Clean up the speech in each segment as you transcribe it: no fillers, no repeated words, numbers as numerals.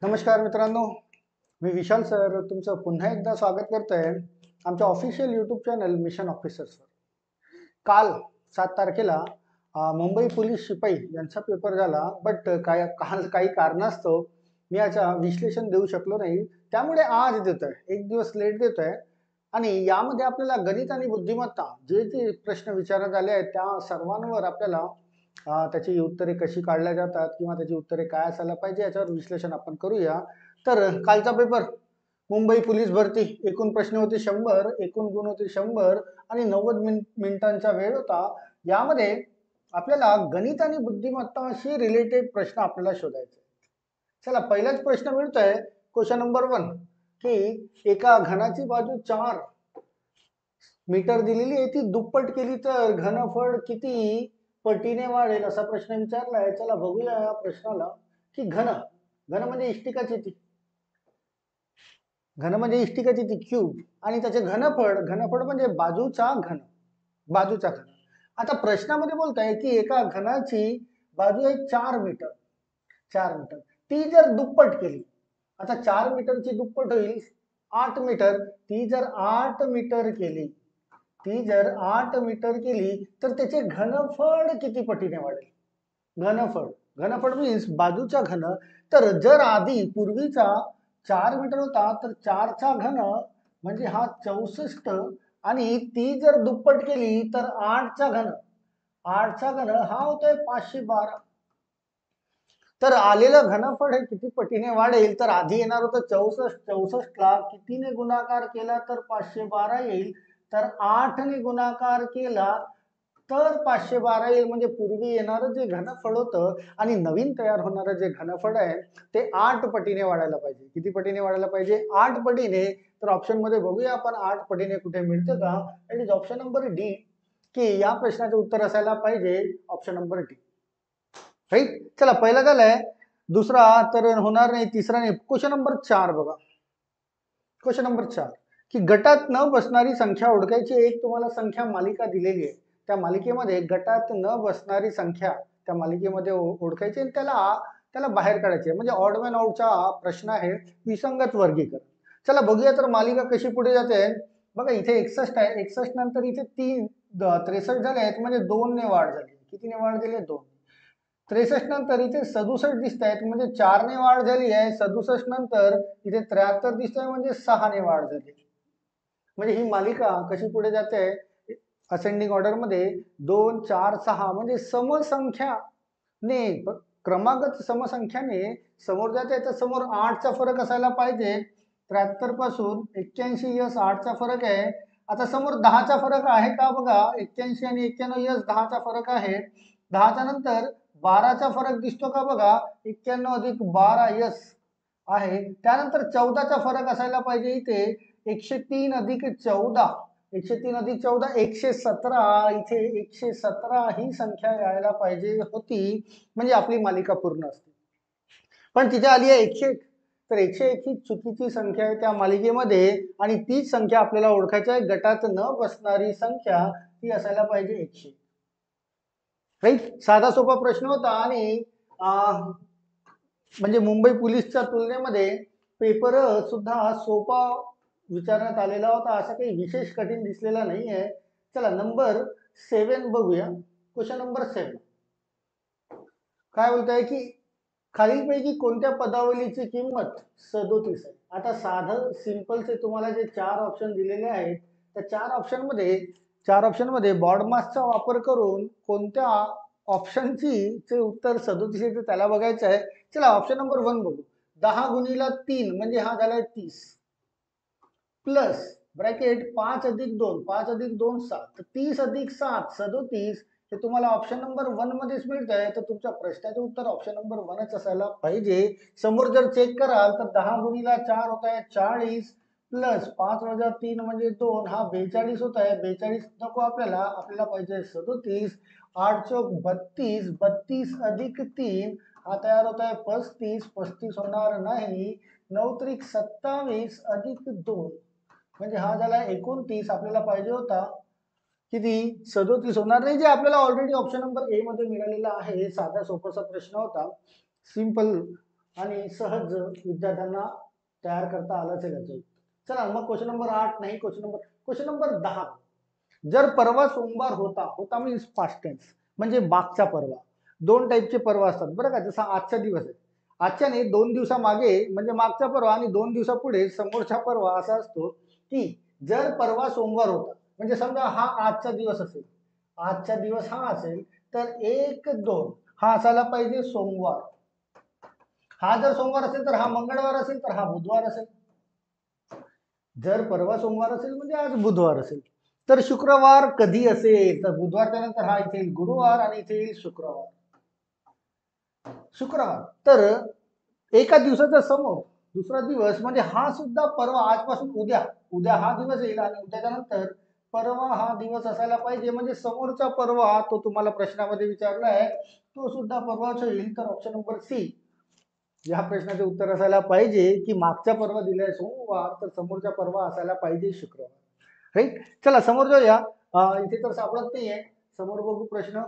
नमस्कार मित्रांनो, मी विशाल सर तुमचं पुन्हा एकदा स्वागत करतोय आमच्या ऑफिशियल यूट्यूब चॅनल मिशन ऑफिसर्सवर. काल 7 तारखेला मुंबई पोलीस शिपाई यांचा पेपर झाला, बट काल काही कारणास्तव मी याचा विश्लेषण देऊ शकलो नाही, त्यामुळे आज देतोय, एक दिवस लेट देतोय. आणि यामध्ये आपल्याला गणित आणि बुद्धिमत्ता जे जे प्रश्न विचारण्यात आले आहेत त्या सर्वांवर आपल्याला त्याची उत्तरे कशी काढल्या जातात किंवा त्याची उत्तरे काय असायला पाहिजे याच्यावर विश्लेषण आपण करूया. तर कालचा पेपर मुंबई पोलीस भरती, एकूण प्रश्न होते 100, एकूण गुण होते 100 आणि 90 मिनिटांचा वेळ होता. यामध्ये आपल्याला गणित आणि बुद्धिमत्ताशी रिलेटेड प्रश्न आपल्याला शोधायचे. चला, पहिलाच प्रश्न मिळतोय, क्वेश्चन नंबर 1, की एका घनाची बाजू 4 मीटर दिलेली आहे, ती दुप्पट केली तर घनफळ किती पटीने वाढेल असा प्रश्न विचारलाय. चला बघूया या प्रश्नाला, की घन घन म्हणजे इष्टिकाची ती घन म्हणजे इष्टिकाची ती क्यूब, आणि त्याचे घनफळ घनफळ म्हणजे बाजूचा घन. आता प्रश्नामध्ये बोलताय की एका घनाची बाजू आहे 4 मीटर. 4 मीटर ती जर दुप्पट केली, आता 4 मीटरची दुप्पट होईल 8 मीटर. ती जर 8 मीटर केली तर त्याचे घनफळ किती पटीने वाढेल? घनफळ मीन्स बाजूचा घन. तर जर आधी पूर्वीचा 4 मीटर होता तर 4 चा घन म्हणजे हा 64, आणि ती जर दुप्पट केली तर 8 चा घन हा होतोय 512. तर आलेलं घनफळ हे किती पटीने वाढेल? तर आधी येणार होतं 64 ला कितीने गुणाकार केला तर 512 येईल, तर 8 ने गुणाकार केला तर 512 येईल. म्हणजे पूर्वी येणारं जे घनफळ होतं आणि नवीन तयार होणारं जे घनफळ आहे ते 8 पटीने वाढायला पाहिजे. किती पटीने वाढायला पाहिजे? 8 पटीने. तर ऑप्शन मध्ये बघूया आपण 8 पटीने कुठे मिळतं का? It is option number D, की या प्रश्नाचं उत्तर असायला पाहिजे ऑप्शन नंबर डी. राईट. चला, पहिला झालाय, दुसरा तर होणार नाही, तिसरा नाही. क्वेश्चन नंबर 4 बघा. क्वेश्चन नंबर 4, की गटात न बसणारी संख्या ओळखायची. एक तुम्हाला संख्या मालिका दिलेली आहे, त्या मालिकेमध्ये गटात न बसणारी संख्या त्या मालिकेमध्ये ओळखायची आणि त्याला बाहेर काढायचे. म्हणजे ऑड मॅन आउटचा प्रश्न आहे, विसंगत वर्गीकरण. चला बघूया तर मालिका कशी पुढे जाते. बघा, इथे 61 आहे, 61 नंतर इथे 63 झाले आहेत, म्हणजे 2 ने वाढ झाली. कितीने वाढ झाली? 2. 63 नंतर इथे 67 दिसत आहेत, म्हणजे 4 ने वाढ झाली आहे. 67 नंतर इथे 73 दिसत आहे, म्हणजे 6 ने वाढ झाली. म्हणजे ही मालिका कशी पुढे जाते? असेंडिंग ऑर्डर मध्ये 2, 4, 6 म्हणजे समसंख्याने, क्रमागत समसंख्याने समोर जाते. तर समोर 8 चा फरक असायला पाहिजे. 73 पासून 81 यस 8 चा फरक आहे. आता समोर 10 चा फरक आहे का? बघा, 81 आणि 91 यस 10 चा फरक आहे. 10 च्या नंतर 12 चा फरक दिसतो का? बघा, 91 अधिक 12 यस आहे. त्यानंतर 14 चा फरक असायला पाहिजे इथे. 103 अधिक 14, 103 अधिक 14 117. इथे 117 ही संख्या यायला पाहिजे होती, म्हणजे आपली मालिका पूर्ण असते. पण तिथे आली आहे 101. तर 101 ही चुकीची संख्या आहे त्या मालिकेमध्ये, आणि तीच संख्या आपल्याला ओळखायची आहे. गटात न बसणारी संख्या ती असायला पाहिजे 101. राईट. साधा सोपा प्रश्न होता, आणि म्हणजे मुंबई पोलीसच्या तुलनेमध्ये पेपर सुद्धा सोपा विचारण्यात आलेला होता. असा काही विशेष कठीण दिसलेला नाही आहे. चला, नंबर 7 बघूया. क्वेश्चन नंबर 7 काय बोलत आहे, की खालीलपैकी कोणत्या पदावलीची किंमत 37 आहे? आता साधं सिंपलचे तुम्हाला जे 4 ऑप्शन दिलेले आहेत, त्या 4 ऑप्शनमध्ये बॉडमासचा वापर करून कोणत्या ऑप्शनची चे उत्तर 37 येते त्याला बघायचं आहे. चला, ऑप्शन नंबर 1 बघू. 10 गुणिला 3 म्हणजे हा झालाय 30, प्लस ब्रॅकेट 5 अधिक 2, 5 अधिक 2 7, तर 30 अधिक 7 37. हे तुम्हाला ऑप्शन नंबर 1 मध्येच मिळत आहे. तर तुमच्या प्रश्नाचे उत्तर ऑप्शन नंबर 1च असायला पाहिजे. समोर जर चेक कराल तर 10 गुणिला 4 होत आहे 40, प्लस 5 वजा 3 म्हणजे 2, हा 42 होत आहे. 42 नको आपल्याला पाहिजे 37. 8 चौक 32, 32 अधिक 3 हा तयार होत आहे 35, 35 होणार नाही. 9 त्रिक 27 अधिक 2 म्हणजे हा झाला 29. आपल्याला पाहिजे होता किती? 37 होणार नाही, जे आपल्याला ऑलरेडी ऑप्शन नंबर ए मध्ये मिळालेला आहे. साधा सोपाचा प्रश्न होता, सिंपल आणि सहज विद्यार्थ्यांना तयार करता आलं असेल. चला मग क्वेश्चन नंबर 8 नाही, क्वेश्चन नंबर 10. जर परवा सोमवार होता, होता मीन्स पास्ट टेन्स, म्हणजे मागचा परवा. दोन टाईपचे परवा असतात बरं का, जसा आजचा दिवस आहे. आजच्याने 2 दिवसामागे म्हणजे मागचा परवा आणि 2 दिवसापुढे समोरचा परवा असा असतो की जर परवा सोमवार होता म्हणजे समजा हा आजचा दिवस असेल, आजचा दिवस हा असेल तर 1-2 हा असायला पाहिजे सोमवार. हा जर सोमवार असेल तर हा मंगळवार असेल, तर हा बुधवार असेल. जर परवा सोमवार असेल म्हणजे आज बुधवार असेल. तर शुक्रवार कधी असेल तर बुधवारच्या नंतर हा इथे येईल गुरुवार आणि इथे येईल शुक्रवार. तर एका दिवसाच्या समोर दुसरा दिवस म्हणजे हा सुद्धा परवा, आजपासून उद्या, उद्या हा दिवस येईल आणि उद्याच्या नंतर परवा हा दिवस असायला पाहिजे. म्हणजे समोरचा परवा तो तुम्हाला प्रश्नामध्ये विचारला आहे तो सुद्धा परवाच येईल. तर ऑप्शन नंबर सी या प्रश्नाचे उत्तर असायला पाहिजे की मागच्या परवा दिलाय सोमवार तर समोरच्या परवा असायला पाहिजे शुक्रवार. राईट. चला समोर जाऊया. इथे तर सापडत नाहीये, समोर बघू प्रश्न.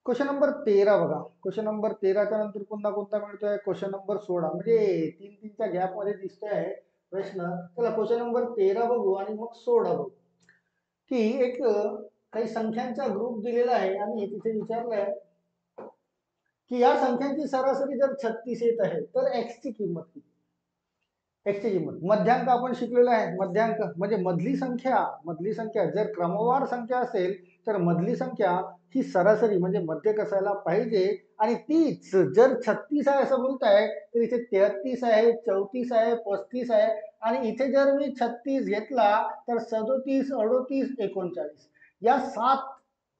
क्वेश्चन नंबर 13 बघा. क्वेश्चन नंबर 13च्या नंतर पुन्हा कोणता मिळतोय? Question number 16. म्हणजे 3-3च्या गॅप मध्ये दिसतोय प्रश्न. चला क्वेश्चन नंबर 13 बघू आणि मग 16 बघू. की एक काही संख्यांचा ग्रुप दिलेला आहे आणि तिथे विचारलंय की या संख्यांची सरासरी जर 36 येत आहे तर एक्स ची किंमत किती? एक्सची किंमत. मध्यांक आपण शिकलेलो आहे. मध्यांक म्हणजे मधली संख्या जर क्रमवार संख्या असेल तर मधली संख्या ही सरासरी म्हणजे मध्यक असायला पाहिजे. आणि तीच जर 36 आहे असं बोलताय तर इथे 33 आहे, 34 आहे, 35 आहे आणि इथे जर मी 36 घेतला तर 37, 38, 39 या 7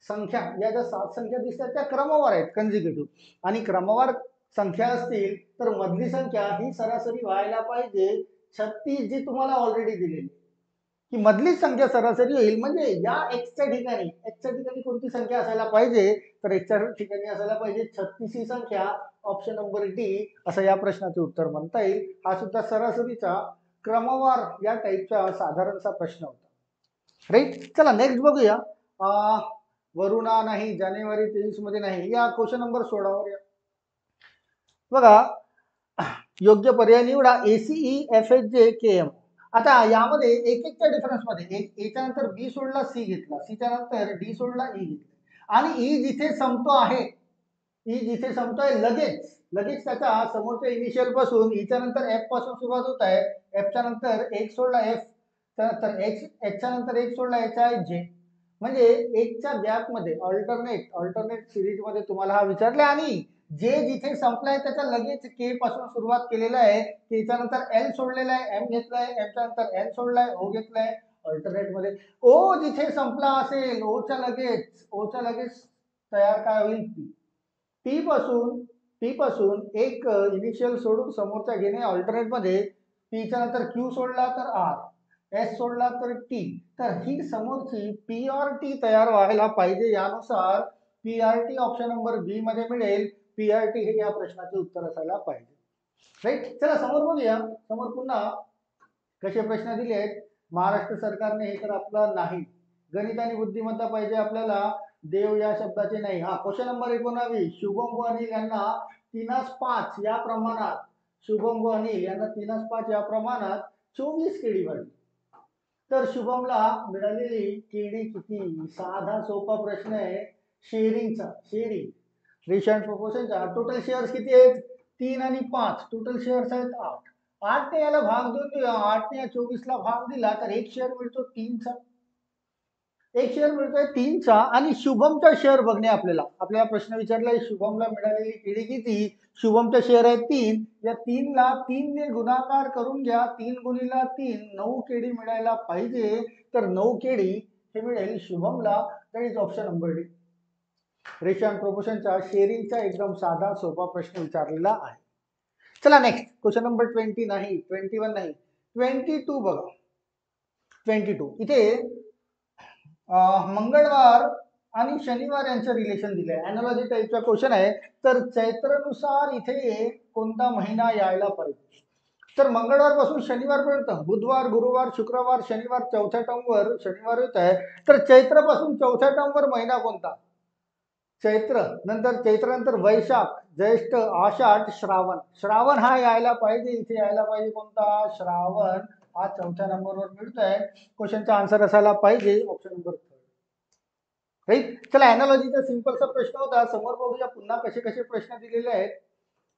संख्या, या ज्या 7 संख्या दिसतात त्या क्रमवार आहेत, कंजिक्युटिव्ह. आणि क्रमवार संख्या असतील तर मधली संख्या ही सरासरी व्हायला पाहिजे 36 जी तुम्हाला ऑलरेडी दिलेली की मधलीच संख्या सरासरी होईल. म्हणजे या एक्सच्या ठिकाणी कोणती संख्या असायला पाहिजे तर एक्सच्या ठिकाणी असायला पाहिजे 36 ही संख्या. ऑप्शन नंबर डी असं या प्रश्नाचे उत्तर म्हणता येईल. हा सुद्धा सरासरीचा क्रमवार या टाईपचा साधारणसा प्रश्न होता. राईट. चला नेक्स्ट बघूया. वरुणा नाही, जानेवारी 23 मध्ये नाही. या क्वेश्चन नंबर 16 वर या बघा. योग्य पर्याय निवडा ACE FHJ KM. आता यामध्ये एक एकच्या डिफरन्स मध्ये एच्या नंतर बी सोडला सी घेतला, सीच्या नंतर डी सोडला ई घेतला आणि ई जिथे संपतो आहे, ई जिथे संपतोय लगेच त्याच्या समोरच्या इनिशियल पासून ईच्या नंतर एफ पासून सुरुवात होत आहे. एफच्या नंतर एक सोडला एफ, त्यानंतर एचच्या नंतर एक सोडला एच आय जे. म्हणजे एकच्या गॅप मध्ये अल्टरनेट सिरीज मध्ये तुम्हाला हा विचारला आणि जे जिथे संपलाय त्याच्या लगेच के पासून सुरुवात केलेला आहे. केच्या नंतर एल सोडलेला आहे, एम घेतलाय, एमच्या नंतर एन सोडलाय, ओ घेतलाय. अल्टरनेट मध्ये ओ जिथे संपला असेल ओच्या लगेच तयार काय होईल पी पासून एक इनिशियल सोडून समोरचा घेणे अल्टरनेट मध्ये. पीच्या नंतर क्यू सोडला तर आर, एस सोडला तर टी. तर ही समोरची पी आर टी तयार व्हायला पाहिजे. यानुसार P R T option number B मध्ये मिळेल. पी आर टी हे या प्रश्नाचे उत्तर असायला पाहिजे. राईट. चला समोर बघूया. समोर पुन्हा कसे प्रश्न दिले आहेत. महाराष्ट्र सरकारने हे तर आपलं नाही. गणित आणि बुद्धिमत्ता पाहिजे आपल्याला. देव या शब्दाचे नाही. हा क्वेश्चन नंबर 19. शुभम व अनिल यांना 3:5 या प्रमाणात, शुभम व अनिल यांना 3:5 या प्रमाणात 24 केळी वाढली. तर शुभमला मिळालेली केळी किती? साधा सोपा प्रश्न आहे. शेअरिंगचा, रेशो अँड प्रोपोर्शनचा. टोटल शेअर्स किती आहेत? 3 आणि 5. टोटल शेअर्स आहेत 8. 8 ने याला भाग देऊन देऊया. 8 ने 24 ला भाग दिला तर एक शेअर मिळतो 3चा. एक शेअर मिळतोय 3चा आणि शुभमचा शेअर बघणे आपल्याला प्रश्न विचारलाय शुभमला मिळालेली केळी किती? शुभमचा शेअर आहे 3. या 3 ला 3 ने गुणाकार करून घ्या. 3 गुणिला 3 9 केळी मिळायला पाहिजे. तर 9 केळी हे मिळेल शुभमला. That is option number D. Ratio and प्रोपोर्शनचा शेअरिंगचा एकदम साधा सोपा प्रश्न विचारलेला आहे. चला नेक्स्ट क्वेश्चन नंबर 20 नाही, 21 नाही, 22 बघा. 22 इथे मंगळवार आणि शनिवार यांचं रिलेशन दिलंय. अॅनालॉजी टाईपचा क्वेश्चन आहे. तर चैत्रनुसार इथे कोणता महिना यायला पाहिजे? तर मंगळवार पासून शनिवार पर्यंत बुधवार, गुरुवार, शुक्रवार, शनिवार चौथ्या टर्मवर शनिवार येत आहे. तर चैत्र पासून चौथ्या टर्मवर महिना कोणता? चैत्र. नंतर वैशाख, ज्येष्ठ, आषाढ, श्रावण. श्रावण हा यायला पाहिजे, इथे यायला पाहिजे कोणता? श्रावण हा 4थ्या नंबरवर मिळतोय. क्वेश्चनचा आन्सर असायला पाहिजे ऑप्शन नंबर 3. राईट. चला, अॅनालॉजीचा सिंपलचा प्रश्न होता. समोर बघूया पुन्हा कसे कसे प्रश्न दिलेले आहेत.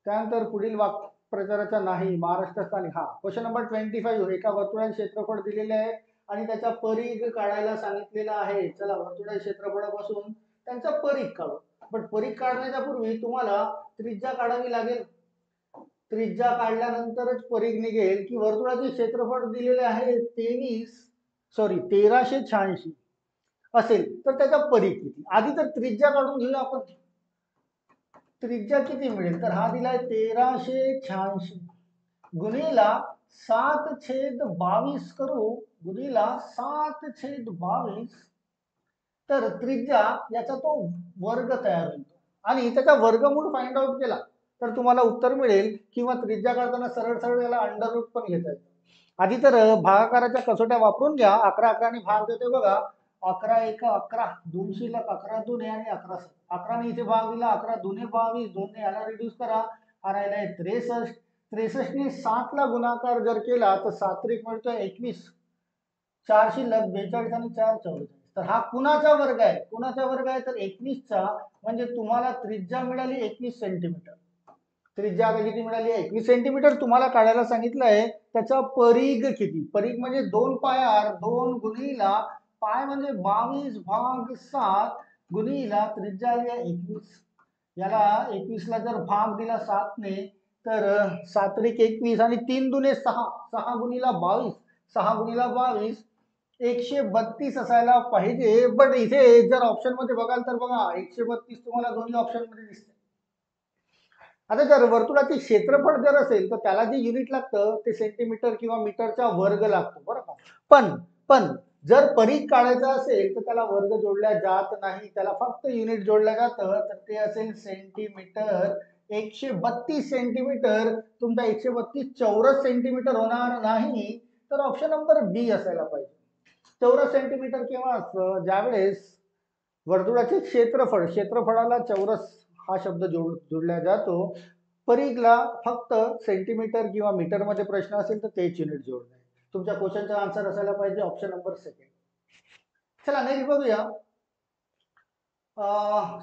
त्यानंतर पुढील वाक्प्रचाराचा नाही, महाराष्ट्रस्थानी. हा क्वेश्चन नंबर 25. एका वर्तुळाचे क्षेत्रफळ दिलेले आहे आणि त्याचा परिघ काढायला सांगितलेला आहे. चला, वर्तुळाच्या क्षेत्रफळापासून त्यांचा परिघ काढू. पण परिघ काढण्याच्या पूर्वी तुम्हाला त्रिज्या काढावी लागेल. त्रिज्या काढल्यानंतरच परिघ निघेल. की वर्तुळाचे क्षेत्रफळ दिलेले आहे 1386 असेल तर त्याचा परिघ किती. आधी तर त्रिज्या काढून घेऊया आपण. त्रिज्या किती मिळेल? तर हा दिलाय 1386 गुणिला 7/22 करू, गुणिला 7/22. तर त्रिज्या याचा तो वर्ग तयार होतो आणि त्याचा वर्गमूळ फाइंड आउट केला तर तुम्हाला उत्तर मिळेल. किंवा त्रिज्या काढताना सरळ सरळ याला अंडर रूट पण घेता येतं. आधी तर भागाकाराच्या कसोट्या वापरून घ्या. 11 11 भाग देते बघा. 11 1 11, 2 शिल्लक, 11 2 आणि 11 7. 11 ने इथे भाग दिला, 11 2 22, 2 ने याला रिड्यूस करा, हा राहिलाय 63. 63 ने 7 ला गुणाकार जर केला तर 7 त्रिक मिळतोय 21, 4 शिल्लक, 42 आणि 4 44. तर हा कुणाचा वर्ग आहे? कुणाचा वर्ग आहे? तर 21चा. म्हणजे तुम्हाला त्रिज्या मिळाली 21 सेंटीमीटर. त्रिज्या आता किती मिळाली? 21 सेंटीमीटर तुम्हाला काढायला सांगितलं आहे. त्याचा परिघ किती? परिघ म्हणजे 2 पाय r, 2 गुणिला पाय म्हणजे 22/7 गुणिला त्रिज्या आली आहे 21. याला 21 ला जर भाग दिला 7 ने तर 7 त्रिक 21 आणि 3 दुने 6, 6 गुणिला 22, 6 गुणिला 22 132 असायला पाहिजे. बट इथे जर ऑप्शन मध्ये बघाल तर बघा 132 तुम्हाला दोन्ही ऑप्शन मध्ये दिसते. आता जर वर्तुळाचे क्षेत्रफळ जर असेल तर त्याला जे युनिट लागतं ते सेंटीमीटर किंवा मीटरचा वर्ग लागतो, बरं का. पण जर परिघ काढायचा असेल तर त्याला वर्ग जोडल्या जात नाही, त्याला फक्त युनिट जोडलं जातं. तर ते असेल सेंटीमीटर. 132 सेंटीमीटर. तुमचा 132 चौरस सेंटीमीटर होणार नाही. तर ऑप्शन नंबर बी असायला पाहिजे. चौरस सेंटीमीटर केव्हा असतं? ज्यावेळेस वर्तुळाचे क्षेत्रफळ, क्षेत्रफळाला चौरस हा शब्द जोडला जातो. परिघला फक्त सेंटीमीटर किंवा मीटर मध्ये प्रश्न असेल तर तेच युनिट जोडणे. तुमच्या क्वेश्चनचा आन्सर असायला पाहिजे ऑप्शन नंबर 2. चला नेक्स्ट बघूया.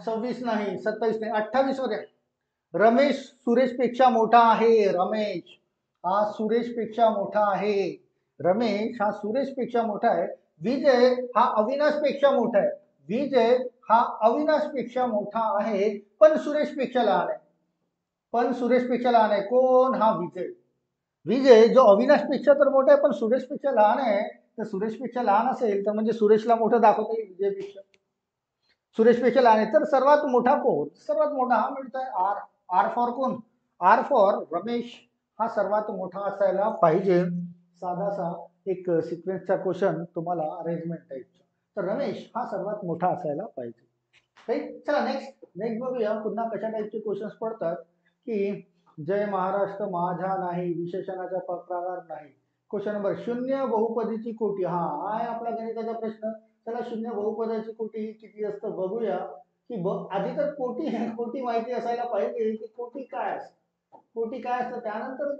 26 नाही, 27 नाही, 28 मध्ये. रमेश सुरेश पेक्षा मोठा आहे. रमेश हा सुरेश पेक्षा मोठा आहे. रमेश हा सुरेश पेक्षा मोठा आहे. विजय हा अविनाश पेक्षा मोठा आहे. विजय हा अविनाश पेक्षा मोठा आहे पण सुरेश पेक्षा लहान आहे. पण सुरेश पेक्षा लहान आहे. कोण? हा विजय. विजय जो अविनाश पेक्षा तर मोठा आहे पण सुरेश पेक्षा लहान आहे. तर सुरेश पेक्षा लहान असेल तर म्हणजे सुरेशला मोठं दाखवता येईल विजयपेक्षा. सुरेश पेक्षा लहान आहे तर सर्वात मोठा कोण? सर्वात मोठा हा मिळतोय आर. आर फॉर कोण? आर फॉर रमेश हा सर्वात मोठा असायला पाहिजे. साधासा एक सिक्वेन्सचा क्वेश्चन तुम्हाला अरेंजमेंट टाईपचा. तर रमेश हा सर्वात मोठा असायला पाहिजे. राईट. चला नेक्स्ट बघूया पुन्हा कशा टाईपचे क्वेश्चन्स पडतात. की जय महाराष्ट्र माझा नाही, विशेषणाचा प्रकार नाही. क्वेश्चन नंबर 0 बहुपदीची कोटी. हा आहे आपला गणिताचा प्रश्न. चला 0 बहुपदाची कोटी किती असतं बघूया. की आधी तर कोटी माहिती असायला पाहिजे की कोटी काय असतं. कोटी काय असतं त्यानंतर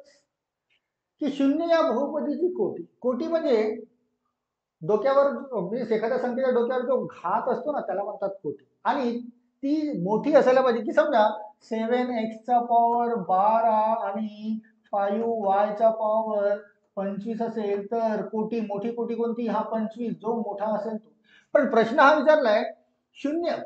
की 0 या बहुपदीची कोटी. कोटी म्हणजे डोक्यावर एखाद्या संख्येच्या डोक्यावर जो घात असतो ना त्याला म्हणतात कोटी. आणि ती मोठी असायला पाहिजे. की समजा 7x चा पॉवर 12 आणि 5y चा पॉवर 25 असेल तर कोटी, मोठी कोटी कोणती? हा 25, जो मोठा असेल तो. पण प्रश्न हा विचारलाय 0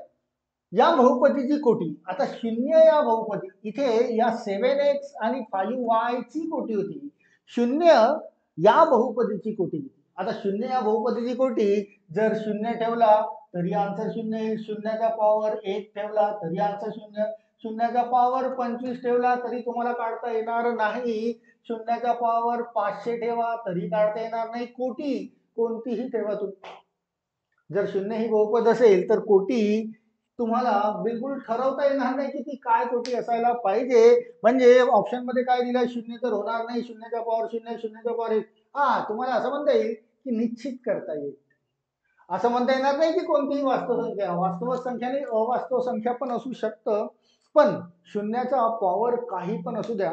या बहुपदीची कोटी. आता 0 या बहुपदी इथे या 7x आणि 5y ची कोटी होती. 0 या बहुपदीची कोटी. आता 0 या बहुपदीची कोटी जर 0 ठेवला तरी आन्सर 0 येईल. 0चा पॉवर 1 ठेवला तरी आन्सर 0. 0चा पॉवर 25 ठेवला तरी तुम्हाला काढता येणार नाही. 0चा पॉवर 500 ठेवा तरी काढता येणार नाही. कोटी कोणतीही ठेवा तुम्ही. जर 0 ही बहुपद असेल तर कोटी तुम्हाला बिलकुल ठरवता येणार नाही की ती काय कोटी असायला पाहिजे. म्हणजे ऑप्शन मध्ये काय दिलंय? 0 तर होणार नाही. 0चा पॉवर 0, 0चा पॉवर 1. हा तुम्हाला असं म्हणता येईल की निश्चित करता येईल. असं म्हणता येणार नाही की कोणतीही वास्तव संख्या. वास्तव संख्या आणि अवास्तव संख्या पण असू शकतं. पण शून्याचा पॉवर काही पण असू द्या,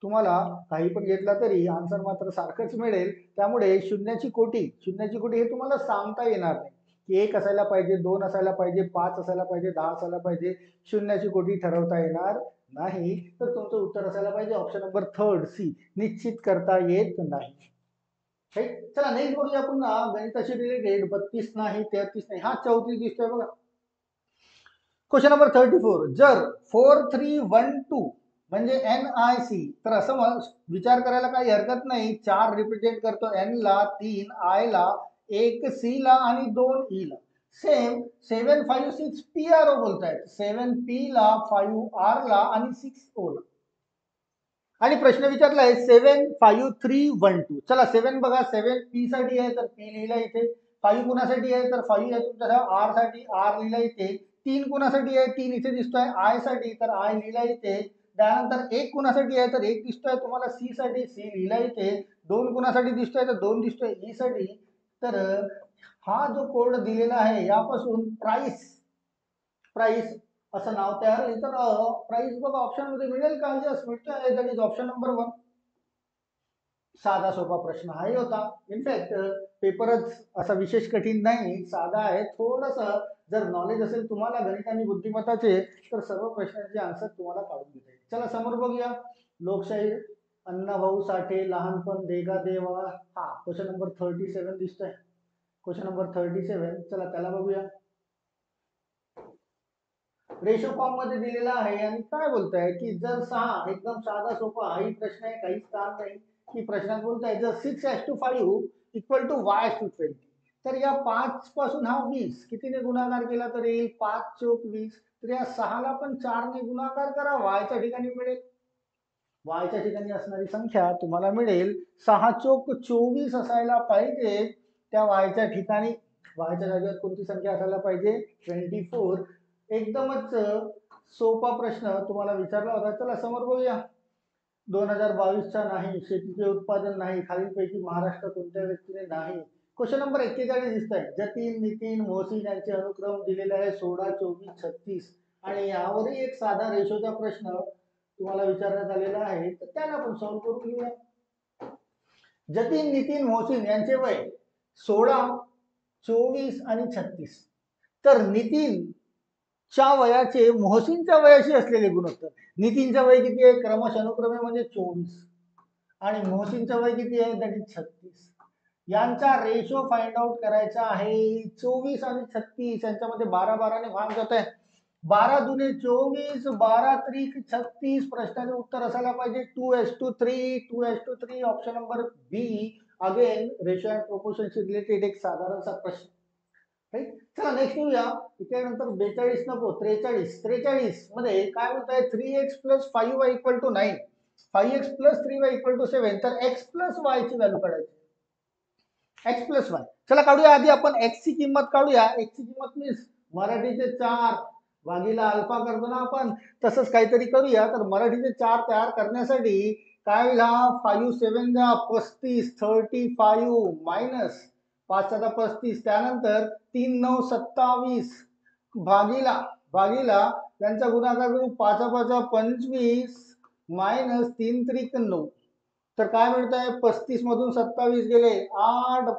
तुम्हाला काही पण घेतला तरी आन्सर मात्र सारखंच मिळेल. त्यामुळे शून्याची कोटी हे तुम्हाला सांगता येणार नाही की 1 असायला पाहिजे, 2 असायला पाहिजे, 5 असायला पाहिजे, 10 असायला पाहिजे. शून्याची कोटी ठरवता येणार नाही. तर तुमचं उत्तर असायला पाहिजे ऑप्शन नंबर 3 सी, निश्चित करता येत नाही. चला नेक्स्ट बघूया पुन्हा गणिताशी रिलेटेड. 32 नाही, 33 नाही, हा 34 दिसतोय बघा. Question number 34. जर 4312 म्हणजे NIC, तर असं विचार करायला काही हरकत नाही. 4 रिप्रेझेंट करतो N ला, 3 I ला, 1 C ला आणि 2 E ला. सेम 756 PRO बोलतायत. 7P ला, 5R ला आणि 6O ला. आणि प्रश्न विचारला आहे 75312. चला 7 बघा, 7 P साठी आहे तर P लिहिला इथे. 5 कुणासाठी आहे तर 5 आहे तुमचा R साठी, R लिहिला इथे. 3 कुणासाठी आहे, 3 इथे दिसतोय I साठी तर I लिहिला इथे. त्यानंतर 1 कुणासाठी आहे तर 1 दिसतोय तुम्हाला C साठी, C लिहिला इथे. 2 कुणासाठी दिसतोय तर 2 दिसतोय E साठी. तर हा जो कोड दिलेला आहे यापासून प्राइस असं नाव तयार होईल. तर प्राइस बघा ऑप्शन मध्ये मिळेल का? यस मिळतोय. That is option number 1. साधा सोपा प्रश्न हाही होता. इनफॅक्ट पेपरच असा विशेष कठीण नाही, साधा आहे. थोडस जर नॉलेज असेल तुम्हाला गणित आणि बुद्धिमत्ताचे तर सर्व प्रश्नांचे आन्सर तुम्हाला काढून देता येईल. चला समोर बघूया. लोकशाही अण्णाभाऊ साठे लहानपण देगा देवा, हा क्वेश्चन नंबर 37 दिसतोय. Question number 37. चला त्याला बघूया. रेशो फॉर्म मध्ये दिलेला आहे आणि काय बोलताय की जर 6, एकदम साधा सोपा हाही प्रश्न आहे, काहीच काम नाही. की प्रश्नात बोलताय जर 6:5 इक्वल टू y:20, तर या 5 पासून हा 20 कितीने गुणाकार केला तर येईल 5 चोक 20. तर या 6 ला पण 4 ने गुणाकार करा, y च्या ठिकाणी मिळेल. y च्या ठिकाणी असणारी संख्या तुम्हाला मिळेल 6 चोक 24 असायला पाहिजे. त्या y च्या ठिकाणी y च्या जागेवर कोणती संख्या असायला पाहिजे? 24. एकदमच सोपा प्रश्न तुम्हाला विचारला होता. चला समोर बघूया. 2022चा नाही, शेतीचे उत्पादन नाही, खालीलपैकी महाराष्ट्र कोणत्या व्यक्तीने नाही. क्वेश्चन नंबर 41 दिसतोय. जतीन, नितीन, मोहसिन यांचे अनुक्रम दिलेले आहे 16, 24, 36. आणि यावरही एक साधा रेशोचा प्रश्न तुम्हाला विचारण्यात आलेला आहे, तर त्याला आपण सॉल्व्ह करून घेऊया. जतीन, नितीन, मोहसिन यांचे वय 16, 24 आणि 36. तर नितीन च्या वयाचे मोहसिनच्या वयाशी असलेले गुणोत्तर. नितीनचं वय किती आहे? क्रमशः अनुक्रमे म्हणजे 24 आणि मोहसिनचं वय किती आहे? That is 36. यांचा रेशो फाइंड आउट करायचा आहे. 24 आणि 36 यांच्यामध्ये 12 ने भाग जात आहे. 12 दुने 24, 12 त्रिक 36. प्रश्नाचे उत्तर असायला पाहिजे 2:3. 2:3 option number B. Again ratio and प्रोपोर्शनशी रिलेटेड एक साधारणसा प्रश्न. चला नेक्स्ट घेऊया. त्यानंतर 42 नको 43 मध्ये काय बोलताय? 3x + 5y = 9, 5x + 3y = 7. तर x + y ची व्हॅल्यू काढायची. x + y. चला काढूया. आधी आपण x ची किंमत काढूया. x ची किंमत मीन्स मराठीचे 4 भागीला अल्फा करतो ना आपण, तसंच काहीतरी करूया. तर मराठीचे 4 तयार करण्यासाठी काय होईल? 5 7 35, 35 मायनस 5 35. त्यानंतर 3 9 27 भागीला त्यांचा गुणाकार करू 5 5 25 मायनस 3 त्रिक 9. तर काय मिळत आहे? 35 मधून 27 गेले 8,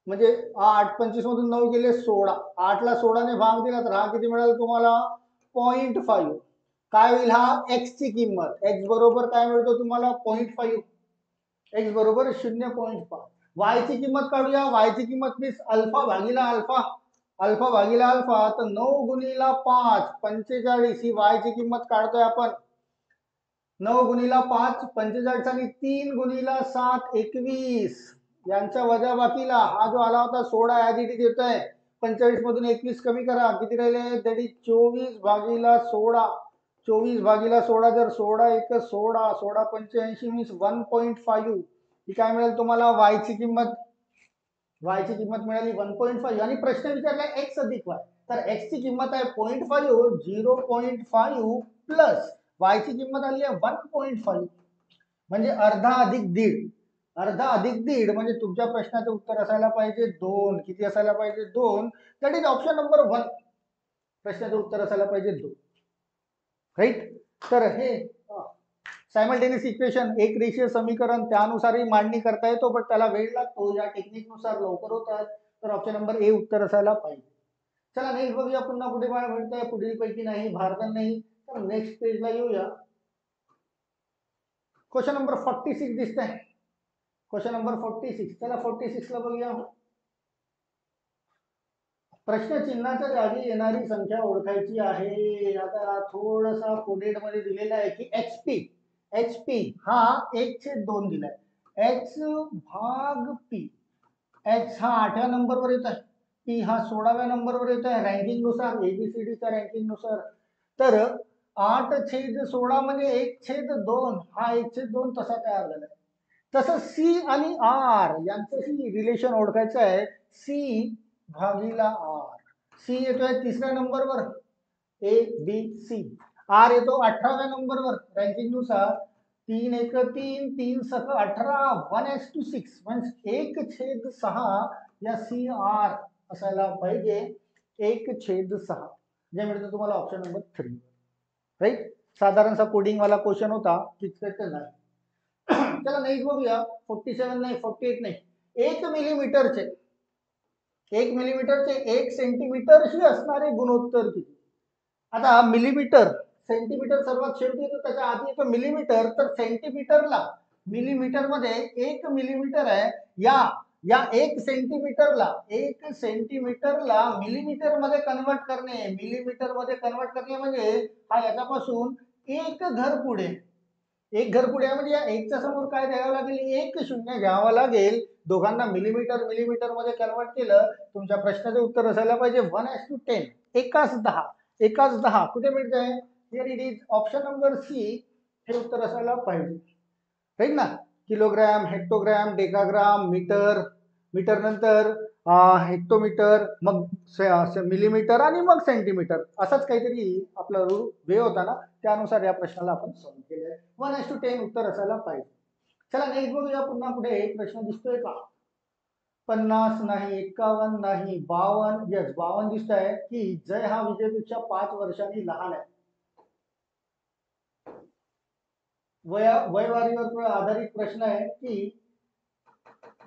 म्हणजे 8, 25 मधून 9 गेले 16. 8 ला 16 ने भाग दिला तर हा किती मिळाला तुम्हाला? 0.5. काय होईल? x ची किंमत. x बरोबर काय मिळतो तुम्हाला? 0.5. x बरोबर 0.5. y ची किंमत काढूया. y ची किंमत मीन्स अल्फा भागीला अल्फा. अल्फा भागीला अल्फा तर 9 गुणिला 5 45 ही y ची किंमत काढतोय आपण. 9 गुणिला 5 45 आणि 3 गुणिला 7 21. यांच्या वजाबाकीला हा जो आला होता 16 ॲज इट इज येतोय. 45 मधून 21 कमी करा, किती राहिले? दॅट इज 24 भागीला 16. 24 भागीला 16. जर 16 1 16, 16 85 मीन्स 1.5. ही काय मिळेल तुम्हाला? y ची किंमत. y ची किंमत मिळाली 1.5. आणि प्रश्न विचारला x अधिक y. तर x ची किंमत आहे 0.5, 0.5 प्लस y ची किंमत आली आहे 1.5, म्हणजे अर्धा अधिक दीड. अर्धा अधिक दीड म्हणजे तुमच्या प्रश्नाचं उत्तर असायला पाहिजे 2. किती असायला पाहिजे? 2. That is option number 1. प्रश्नाचं उत्तर असायला पाहिजे 2. राईट. तर हे सायमल्टेनियस इक्वेशन एक रेषीय समीकरण त्यानुसारही मांडणी करता येतो, पण त्याला वेळ लागतो. या टेक्निकनुसार लवकर होतात. तर ऑप्शन नंबर ए उत्तर असायला पाहिजे. चला नेक्स्ट बघूया पुन्हा कुठे मिळतंय. पुढील पैकी नाही, भारत नाही. तर नेक्स्ट पेजला येऊया. क्वेश्चन नंबर 46 दिसतंय. Question number 46. चला 46 ला बघूया. प्रश्न चिन्हाच्या जागी येणारी संख्या ओळखायची आहे. आता थोडासा कोडेड मध्ये दिलेला आहे की एचपी हा 1/2 दिलाय. एच भाग पी. एच हा 8व्या नंबरवर येत आहे. पी हा 16व्या नंबरवर येत आहे रँकिंग नुसार, एबीसीडीच्या रँकिंग नुसार. तर 8/16 म्हणजे 1/2 हा 1/2 तसा तयार झालाय. तसं सी आणि आर यांचंही रिलेशन ओळखायचं आहे. सी भागीला आर. सी येतोय 3ऱ्या नंबरवर, ए बी सी. आर येतो 18व्या नंबरवर रँकिंग नुसार. 3 1 3, 3 6 18, 1:6 म्हणजे 1/6 या सी आर असायला पाहिजे. 1/6 जे मिळतं तुम्हाला ऑप्शन नंबर 3. राईट. साधारणसा कोडिंग वाला क्वेश्चन होता, किचकट नाही. चला नेक्स्ट बघूया. 47 नाही, 48 नाही. 1 मिलीमीटरचे 1 सेंटीमीटरशी असणारे गुणोत्तर किती? आता मिलीमीटर, सेंटीमीटर सर्वात शेवटी येतो, त्याच्या आधी येतो मिलीमीटर. तर सेंटीमीटरला, मिलीमीटर मध्ये 1 मिलीमीटर आहे. या 1 सेंटीमीटरला मिलीमीटर मध्ये कन्वर्ट करणे, मिलीमीटर मध्ये कन्वर्ट करणे म्हणजे हा याच्यापासून एक घर पुढे. एक घर पुढे म्हणजे या एकच्या समोर काय द्यावं लागेल? 1 शून्य घ्यावं लागेल. दोघांना मिलीमीटर मध्ये कन्वर्ट केलं. तुमच्या प्रश्नाचे उत्तर असायला पाहिजे 1:10. एकाच 10. एकाच 10 कुठे मिळत आहे? Here it is option number C. हे उत्तर असायला पाहिजे. राईट ना. Kilogram, hectogram, decagram, metre, metre नंतर हेक्टोमीटर, मग मिलीमीटर आणि मग सेंटीमीटर. असाच काहीतरी आपला वे होता ना, त्यानुसार या प्रश्नाला आपण सॉल्व्ह केलंय. 1:10 उत्तर असायला पाहिजे. चला नेक्स्ट बघूया. पुन्हा पुढे एक प्रश्न दिसतोय का? 50 नाही, 51 नाही, 52. यस 52 दिसत आहे की जय हा विजयपेक्षा 5 वर्षांनी लहान आहे. वयवारीवर आधारित प्रश्न आहे की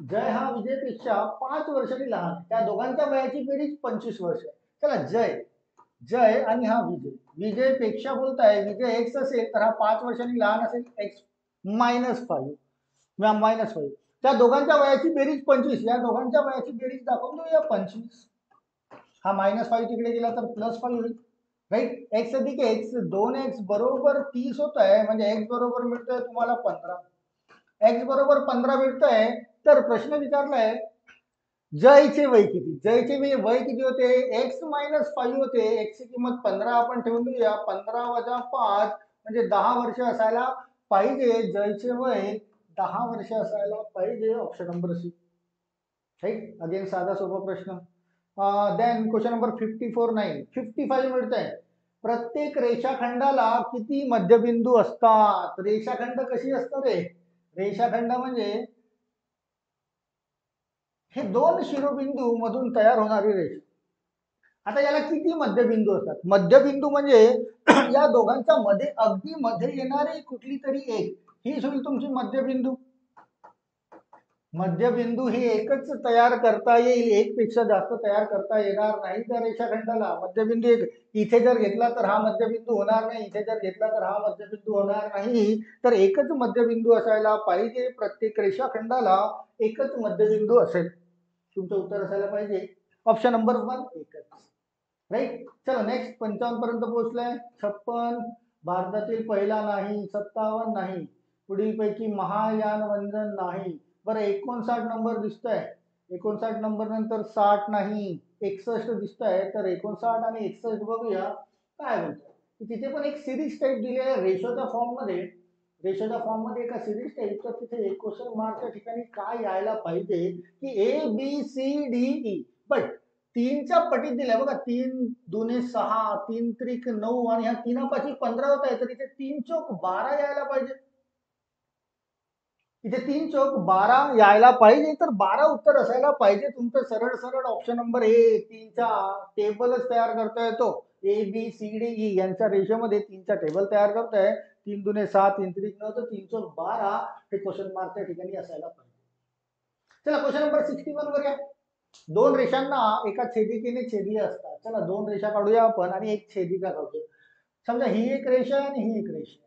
जय हा विजयपेक्षा 5 वर्षांनी लहान. त्या दोघांच्या वयाची बेरीज 25 वर्ष. चला जय आणि हा विजयपेक्षा बोलताय. विजय एक्स असेल तर हा 5 वर्षांनी लहान असेल, एक्स -5. त्या दोघांच्या वयाची बेरीज 25. या दोघांच्या वयाची बेरीज दाखवून देऊया 25. हा -5 तिकडे गेला तर +5 होईल. राईट. एक्स अधिक एक्स 2x बरोबर 30 होत आहे. म्हणजे एक्स बरोबर मिळतोय तुम्हाला 15. एक्स बरोबर 15 मिळतंय. तर प्रश्न विचारलाय जयचे वय किती? जयचे वय किती होते? x -5 होते. x ची किंमत 15 आपण ठेवून देऊया. 15 - 5 म्हणजे 10 वर्ष असायला पाहिजे. जयचे वय 10 वर्ष असायला पाहिजे. Option number C. Right. Again साधा सोपा प्रश्न. देन क्वेश्चन नंबर 54 नाही, 55 मिळतंय. प्रत्येक रेषाखंडाला किती मध्यबिंदू असतात? रेषाखंड कशी असतात रे? रेषाखंड म्हणजे हे 2 शिरोबिंदू मधून तयार होणारी रेषा. आता याला किती मध्यबिंदू असतात? मध्यबिंदू म्हणजे या दोघांच्या मध्ये अगदी मध्ये येणारी कुठली तरी एक, ही होईल तुमची मध्यबिंदू. मध्यबिंदू ही एकच तयार करता येईल, एक पेक्षा जास्त तयार करता येणार नाही त्या रेषाखंडाला. मध्यबिंदू एक. इथे जर घेतला तर हा मध्यबिंदू होणार नाही, इथे जर घेतला तर हा मध्यबिंदू होणार नाही. तर एकच मध्यबिंदू असायला पाहिजे. प्रत्येक रेषाखंडाला एकच मध्यबिंदू असेल. तुमचं उत्तर असायला पाहिजे ऑप्शन नंबर 1 एकच. राईट. चला नेक्स्ट 55 पर्यंत पोहोचलाय. 56 भारतातील पहिला नाही. 57 नाही. पुढील पैकी महायान वंदन नाही. बरं 59 नंबर दिसतोय. 59 नंबर नंतर 60 नाही. 61 दिसतंय. तर 59 आणि 61 बघूया काय म्हणतात. तिथे पण एक सिरीज टाईप दिली आहे रेशोच्या फॉर्म मध्ये. रेशोच्या फॉर्म मध्ये एका सिरीज टाईप. तर तिथे एक क्वेश्चन मार्कच्या ठिकाणी काय यायला पाहिजे की ABCDE. बट 3च्या पटीत दिल्या बघा. 3 दुने 6, 3 त्रिक 9 आणि ह्या 3 15 होत आहे. तर इथे 3 चौक 12 यायला पाहिजे. इथे 3 चौक 12 यायला पाहिजे. तर 12 उत्तर असायला पाहिजे तुमचं. सरळ सरळ ऑप्शन नंबर ए. 3चा टेबलच तयार करता येतो. A B C D E यांच्या रेषेमध्ये 3चा टेबल तयार करतोय. 3 दुने 6, 3 त्रिक 9 तर 3 चौक 12 हे क्वेश्चन मार्क त्या ठिकाणी असायला पाहिजे. चला क्वेश्चन नंबर 61 वर या. दोन रेषांना एका छेदिकेने छेदले असतात. चला दोन रेषा काढूया आपण आणि एक छेदिका काढूया. समजा ही एक रेषा आणि ही एक रेषा.